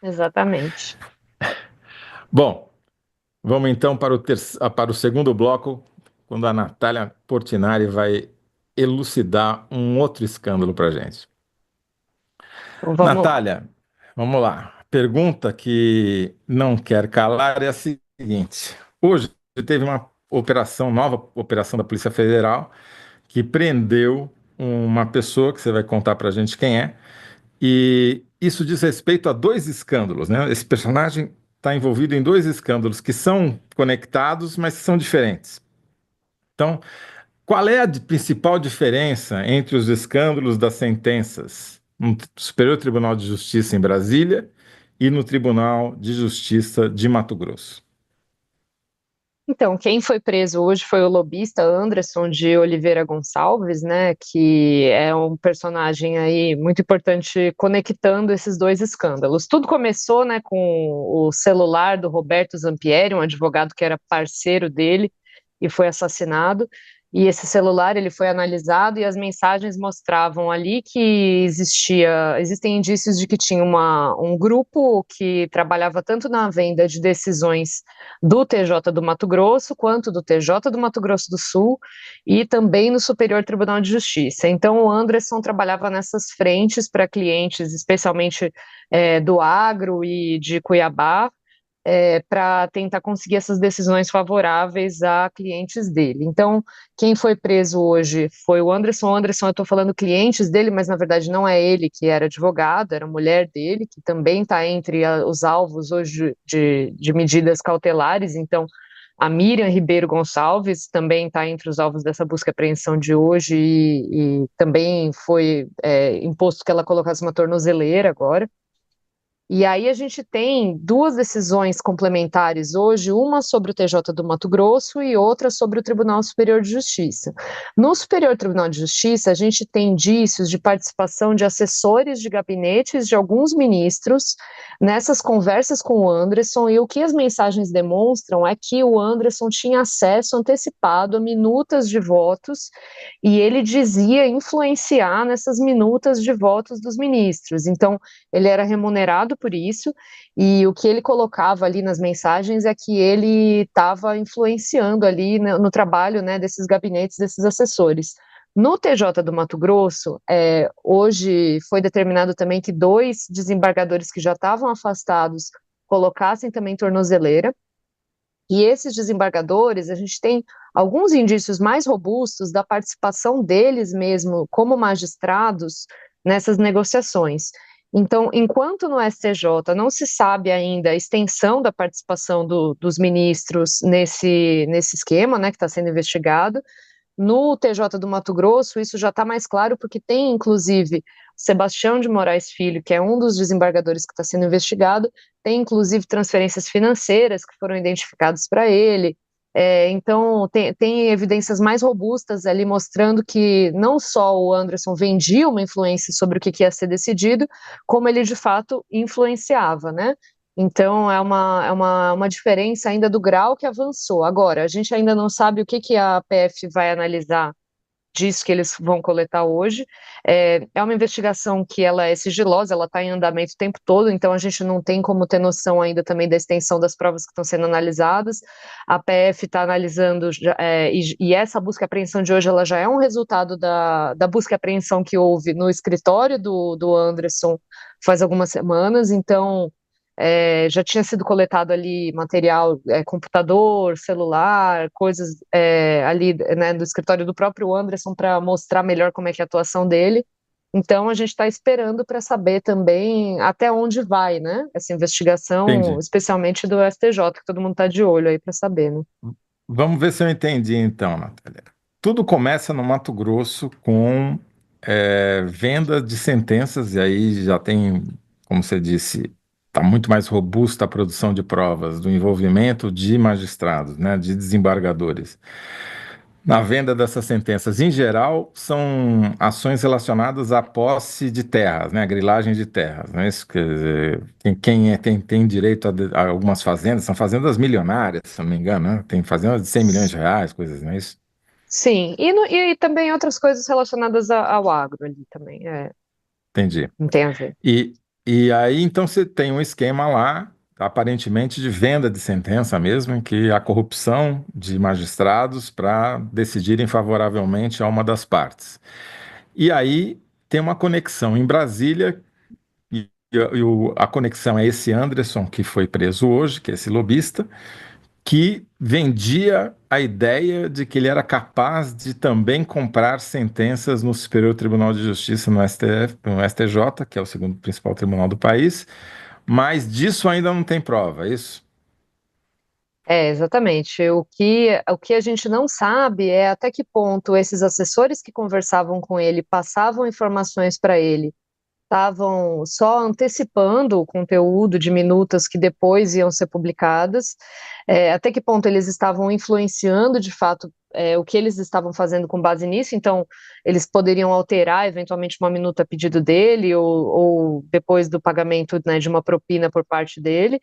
Exatamente. Bom, vamos então para o segundo bloco, quando a Natália Portinari vai elucidar um outro escândalo para gente. Então vamos lá. Natália, vamos lá. A pergunta que não quer calar é a seguinte: hoje teve uma operação, nova operação da Polícia Federal, que prendeu uma pessoa que você vai contar para a gente quem é, e isso diz respeito a dois escândalos, né? Esse personagem está envolvido em dois escândalos que são conectados, mas que são diferentes. Então, qual é a principal diferença entre os escândalos das sentenças no Superior Tribunal de Justiça em Brasília e no Tribunal de Justiça de Mato Grosso? Então, quem foi preso hoje foi o lobista Anderson de Oliveira Gonçalves, né, que é um personagem aí muito importante conectando esses dois escândalos. Tudo começou, né, com o celular do Roberto Zampieri, um advogado que era parceiro dele e foi assassinado. E esse celular ele foi analisado e as mensagens mostravam ali que existem indícios de que tinha um grupo que trabalhava tanto na venda de decisões do TJ do Mato Grosso, quanto do TJ do Mato Grosso do Sul e também no Superior Tribunal de Justiça. Então, o Anderson trabalhava nessas frentes para clientes, especialmente do agro e de Cuiabá, para tentar conseguir essas decisões favoráveis a clientes dele. Então, quem foi preso hoje foi o Anderson. O Anderson, eu estou falando clientes dele, mas na verdade não é ele que era advogado, era a mulher dele, que também está entre os alvos hoje de medidas cautelares. Então, a Miriam Ribeiro Gonçalves também está entre os alvos dessa busca e apreensão de hoje e também foi imposto que ela colocasse uma tornozeleira agora. E aí a gente tem duas decisões complementares hoje, uma sobre o TJ do Mato Grosso e outra sobre o Tribunal Superior de Justiça. No Superior Tribunal de Justiça, a gente tem indícios de participação de assessores de gabinetes de alguns ministros nessas conversas com o Anderson, e o que as mensagens demonstram é que o Anderson tinha acesso antecipado a minutas de votos e ele dizia influenciar nessas minutas de votos dos ministros. Então, ele era remunerado por isso, e o que ele colocava ali nas mensagens é que ele estava influenciando ali no trabalho, né, desses gabinetes, desses assessores. No TJ do Mato Grosso, hoje foi determinado também que dois desembargadores que já estavam afastados colocassem também tornozeleira, e esses desembargadores, a gente tem alguns indícios mais robustos da participação deles mesmo como magistrados nessas negociações. Então, enquanto no STJ não se sabe ainda a extensão da participação dos ministros nesse esquema, né, que está sendo investigado, no TJ do Mato Grosso, isso já está mais claro, porque tem, inclusive, Sebastião de Moraes Filho, que é um dos desembargadores que está sendo investigado, tem, inclusive, transferências financeiras que foram identificadas para ele. Então, tem evidências mais robustas ali mostrando que não só o Anderson vendia uma influência sobre o que ia ser decidido, como ele, de fato, influenciava, né? Então, é uma diferença ainda do grau que avançou. Agora, a gente ainda não sabe o que a PF vai analisar disso que eles vão coletar hoje. É uma investigação que ela é sigilosa, ela está em andamento o tempo todo, então a gente não tem como ter noção ainda também da extensão das provas que estão sendo analisadas. A PF está analisando, e essa busca e apreensão de hoje, ela já é um resultado da busca e apreensão que houve no escritório do Anderson faz algumas semanas, então já tinha sido coletado ali material, computador, celular, coisas ali, né, do escritório do próprio Anderson para mostrar melhor como é que é a atuação dele. Então a gente está esperando para saber também até onde vai, né, essa investigação, Entendi. especialmente do STJ, que todo mundo está de olho aí para saber, né? Vamos ver se eu entendi então, Natália. Tudo começa no Mato Grosso com venda de sentenças, e aí já tem, como você disse, está muito mais robusta a produção de provas, do envolvimento de magistrados, né, de desembargadores. Na venda dessas sentenças, em geral, são ações relacionadas à posse de terras, né, a grilagem de terras, né, isso quer dizer, tem direito a algumas fazendas, são fazendas milionárias, se não me engano, né, tem fazendas de 100 milhões de reais, coisas, não é isso? Sim, e também outras coisas relacionadas ao agro ali também, Entendi. não tem a ver. E aí, então, você tem um esquema lá, aparentemente de venda de sentença mesmo, em que a corrupção de magistrados para decidirem favoravelmente a uma das partes. E aí tem uma conexão em Brasília, a conexão é esse Anderson que foi preso hoje, que é esse lobista, que vendia a ideia de que ele era capaz de também comprar sentenças no Superior Tribunal de Justiça, no STF, no STJ, que é o segundo principal tribunal do país, mas disso ainda não tem prova, é isso? É, exatamente. O que a gente não sabe é até que ponto esses assessores que conversavam com ele passavam informações para ele, estavam só antecipando o conteúdo de minutas que depois iam ser publicadas, até que ponto eles estavam influenciando de fato o que eles estavam fazendo com base nisso, então eles poderiam alterar eventualmente uma minuta a pedido dele, ou depois do pagamento, né, de uma propina por parte dele,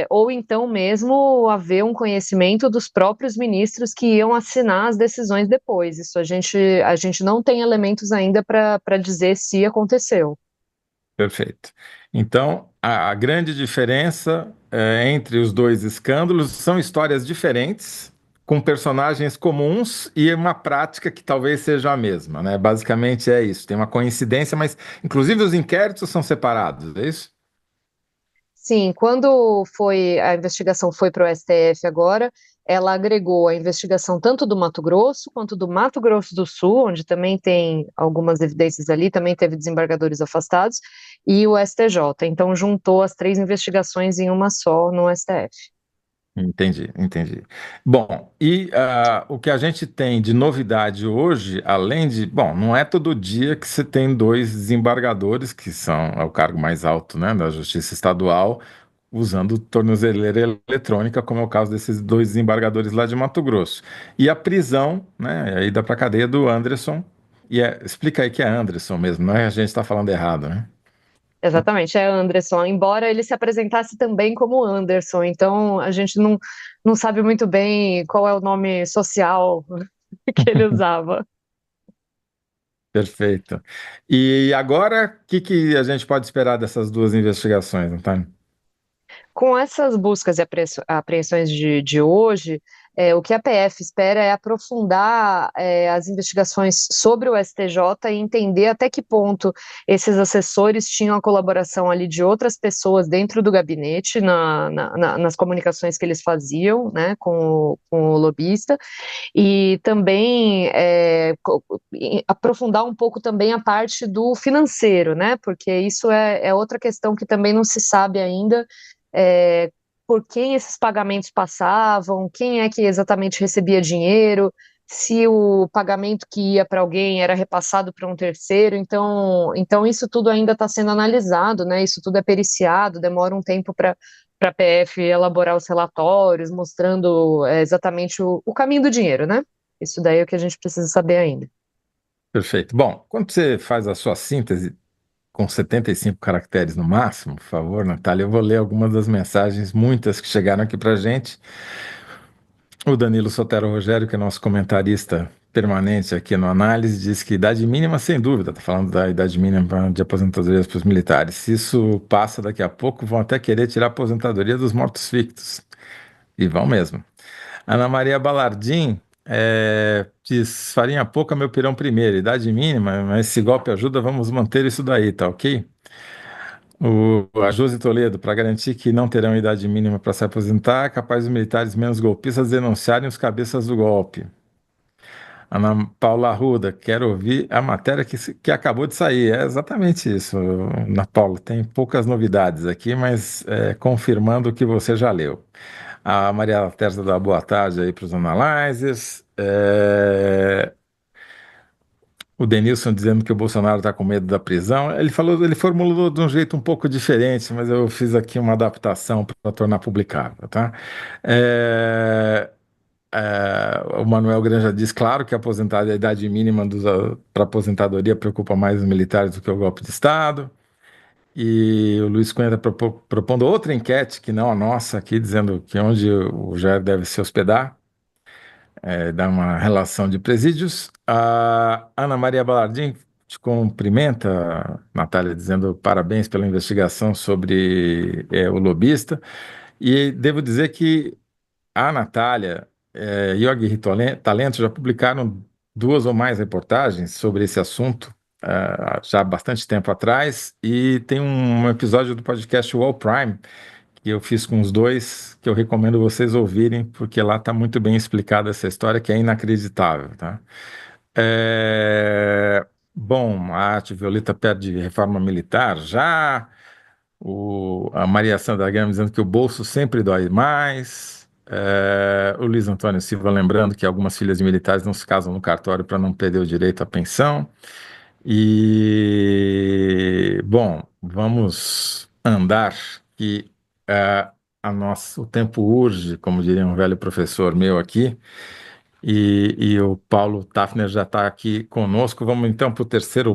ou então mesmo haver um conhecimento dos próprios ministros que iam assinar as decisões depois. Isso a gente não tem elementos ainda para dizer se aconteceu. Perfeito. Então, a grande diferença entre os dois escândalos são histórias diferentes, com personagens comuns e uma prática que talvez seja a mesma, né? Basicamente é isso. Tem uma coincidência, mas inclusive os inquéritos são separados, é isso? Sim, quando a investigação foi para o STF agora, ela agregou a investigação tanto do Mato Grosso quanto do Mato Grosso do Sul, onde também tem algumas evidências ali, também teve desembargadores afastados, e o STJ. Então juntou as três investigações em uma só no STF. Entendi, entendi. Bom, e o que a gente tem de novidade hoje, além de, bom, não é todo dia que você tem dois desembargadores, que são é o cargo mais alto, né, da Justiça Estadual, usando tornozeleira eletrônica, como é o caso desses dois desembargadores lá de Mato Grosso. E a prisão, né, a ida para a cadeia do Anderson, explica aí que é Anderson mesmo, não é? A gente está falando errado, né? Exatamente, é Anderson, embora ele se apresentasse também como Anderson, então a gente não sabe muito bem qual é o nome social que ele usava. Perfeito. E agora, o que que a gente pode esperar dessas duas investigações, Antônio? Com essas buscas e apreensões de hoje, o que a PF espera é aprofundar as investigações sobre o STJ e entender até que ponto esses assessores tinham a colaboração ali de outras pessoas dentro do gabinete, nas comunicações que eles faziam, né, com o lobista, e também aprofundar um pouco também a parte do financeiro, né, porque isso é outra questão que também não se sabe ainda, é, por quem esses pagamentos passavam, quem é que exatamente recebia dinheiro, se o pagamento que ia para alguém era repassado para um terceiro, então isso tudo ainda está sendo analisado, né? Isso tudo é periciado, demora um tempo para a PF elaborar os relatórios, mostrando exatamente o caminho do dinheiro, né? Isso daí é o que a gente precisa saber ainda. Perfeito. Bom, quando você faz a sua síntese com 75 caracteres no máximo, por favor, Natália, eu vou ler algumas das mensagens, muitas que chegaram aqui para gente. O Danilo Sotero Rogério, que é nosso comentarista permanente aqui no Análise, diz que idade mínima, sem dúvida, está falando da idade mínima de aposentadoria para os militares. Se isso passa daqui a pouco, vão até querer tirar a aposentadoria dos mortos-fictos. E vão mesmo. Ana Maria Balardim diz: farinha pouca, meu pirão primeiro, idade mínima, mas esse golpe ajuda, vamos manter isso daí, tá ok? A Josi Toledo, para garantir que não terão idade mínima para se aposentar, é capaz dos militares menos golpistas denunciarem os cabeças do golpe. Ana Paula Arruda, quero ouvir a matéria que acabou de sair. É exatamente isso, Ana Paula. Tem poucas novidades aqui, mas confirmando o que você já leu. A Maria Terza dá boa tarde aí para os analyzers. O Denilson dizendo que o Bolsonaro está com medo da prisão. Ele falou, ele formulou de um jeito um pouco diferente, mas eu fiz aqui uma adaptação para tornar publicável, tá? É, o Manuel Granja diz, claro que a idade mínima para aposentadoria preocupa mais os militares do que o golpe de Estado. E o Luiz Cunha está propondo outra enquete, que não a nossa, aqui, dizendo que onde o Jair deve se hospedar, dá uma relação de presídios. A Ana Maria Balardim te cumprimenta, Natália, dizendo parabéns pela investigação sobre o lobista. E devo dizer que a Natália e o Aguirre Talento já publicaram duas ou mais reportagens sobre esse assunto, já há bastante tempo atrás, e tem um episódio do podcast Wall Prime que eu fiz com os dois, que eu recomendo vocês ouvirem, porque lá está muito bem explicada essa história, que é inacreditável, tá? Bom, a arte violeta pede reforma militar já. A Maria Sandra Gama dizendo que o bolso sempre dói mais. O Luiz Antônio Silva lembrando que algumas filhas de militares não se casam no cartório para não perder o direito à pensão. Bom, vamos andar que o tempo urge, como diria um velho professor meu aqui, e o Paulo Tafner já está aqui conosco. Vamos então para o terceiro